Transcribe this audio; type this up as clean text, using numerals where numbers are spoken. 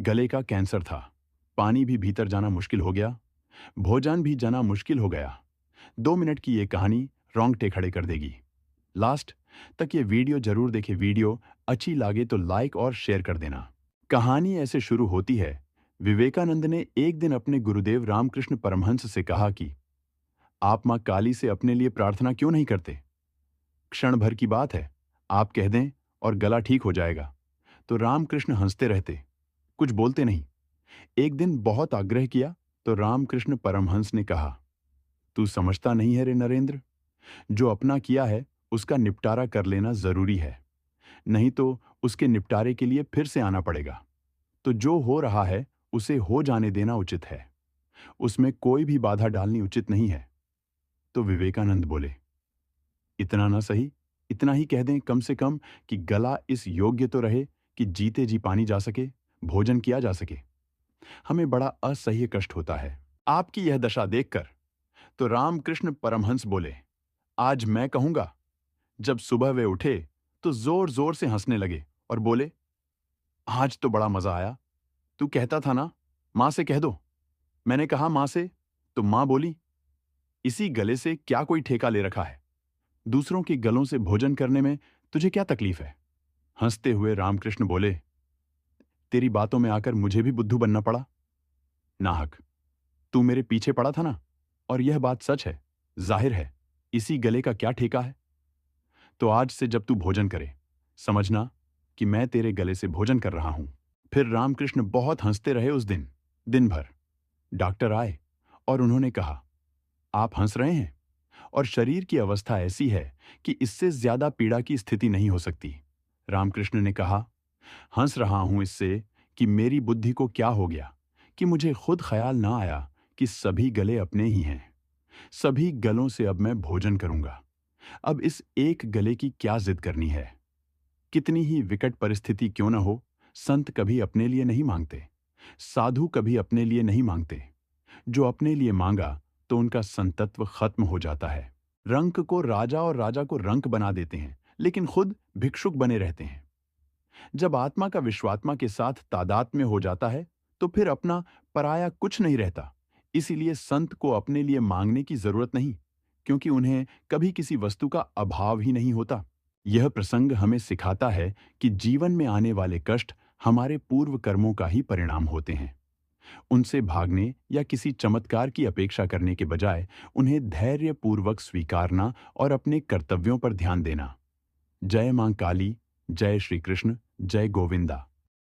गले का कैंसर था। पानी भी भीतर जाना मुश्किल हो गया, भोजन भी जाना मुश्किल हो गया। 2 मिनट की ये कहानी रोंगटे खड़े कर देगी। लास्ट तक ये वीडियो जरूर देखे। वीडियो अच्छी लगे तो लाइक और शेयर कर देना। कहानी ऐसे शुरू होती है। विवेकानंद ने एक दिन अपने गुरुदेव रामकृष्ण परमहंस से कहा कि आप मां काली से अपने लिए प्रार्थना क्यों नहीं करते? क्षण भर की बात है, आप कह दें और गला ठीक हो जाएगा। तो रामकृष्ण हंसते रहते, कुछ बोलते नहीं। एक दिन बहुत आग्रह किया तो रामकृष्ण परमहंस ने कहा, तू समझता नहीं है रे नरेंद्र, जो अपना किया है उसका निपटारा कर लेना जरूरी है, नहीं तो उसके निपटारे के लिए फिर से आना पड़ेगा। तो जो हो रहा है उसे हो जाने देना उचित है, उसमें कोई भी बाधा डालनी उचित नहीं है। तो विवेकानंद बोले, इतना ना सही, इतना ही कह दें कम से कम कि गला इस योग्य तो रहे कि जीते जी पानी जा सके, भोजन किया जा सके। हमें बड़ा असह्य कष्ट होता है आपकी यह दशा देखकर। तो रामकृष्ण परमहंस बोले, आज मैं कहूंगा। जब सुबह वे उठे तो जोर जोर से हंसने लगे और बोले, आज तो बड़ा मजा आया। तू कहता था ना, मां से कह दो। मैंने कहा मां से, तो मां बोली, इसी गले से क्या कोई ठेका ले रखा है? दूसरों के गलों से भोजन करने में तुझे क्या तकलीफ है? हंसते हुए रामकृष्ण बोले, तेरी बातों में आकर मुझे भी बुद्धू बनना पड़ा। नाहक, तू मेरे पीछे पड़ा था ना, और यह बात सच है। जाहिर है इसी गले का क्या ठेका है। तो आज से जब तू भोजन करे, समझना कि मैं तेरे गले से भोजन कर रहा हूं। फिर रामकृष्ण बहुत हंसते रहे उस दिन, दिन भर। डॉक्टर आए और उन्होंने कहा, आप हंस रहे हैं और शरीर की अवस्था ऐसी है कि इससे ज्यादा पीड़ा की स्थिति नहीं हो सकती। रामकृष्ण ने कहा, हंस रहा हूं इससे कि मेरी बुद्धि को क्या हो गया कि मुझे खुद ख्याल ना आया कि सभी गले अपने ही हैं। सभी गलों से अब मैं भोजन करूंगा। अब इस एक गले की क्या जिद करनी है? कितनी ही विकट परिस्थिति क्यों न हो, संत कभी अपने लिए नहीं मांगते, साधु कभी अपने लिए नहीं मांगते। जो अपने लिए मांगा तो उनका संतत्व खत्म हो जाता है। रंक को राजा और राजा को रंक बना देते हैं, लेकिन खुद भिक्षुक बने रहते हैं। जब आत्मा का विश्वात्मा के साथ तादात्म्य हो जाता है तो फिर अपना पराया कुछ नहीं रहता। इसीलिए संत को अपने लिए मांगने की जरूरत नहीं, क्योंकि उन्हें कभी किसी वस्तु का अभाव ही नहीं होता। यह प्रसंग हमें सिखाता है कि जीवन में आने वाले कष्ट हमारे पूर्व कर्मों का ही परिणाम होते हैं। उनसे भागने या किसी चमत्कार की अपेक्षा करने के बजाय उन्हें धैर्यपूर्वक स्वीकारना और अपने कर्तव्यों पर ध्यान देना। जय मां काली, जय श्री कृष्ण, जय गोविंदा।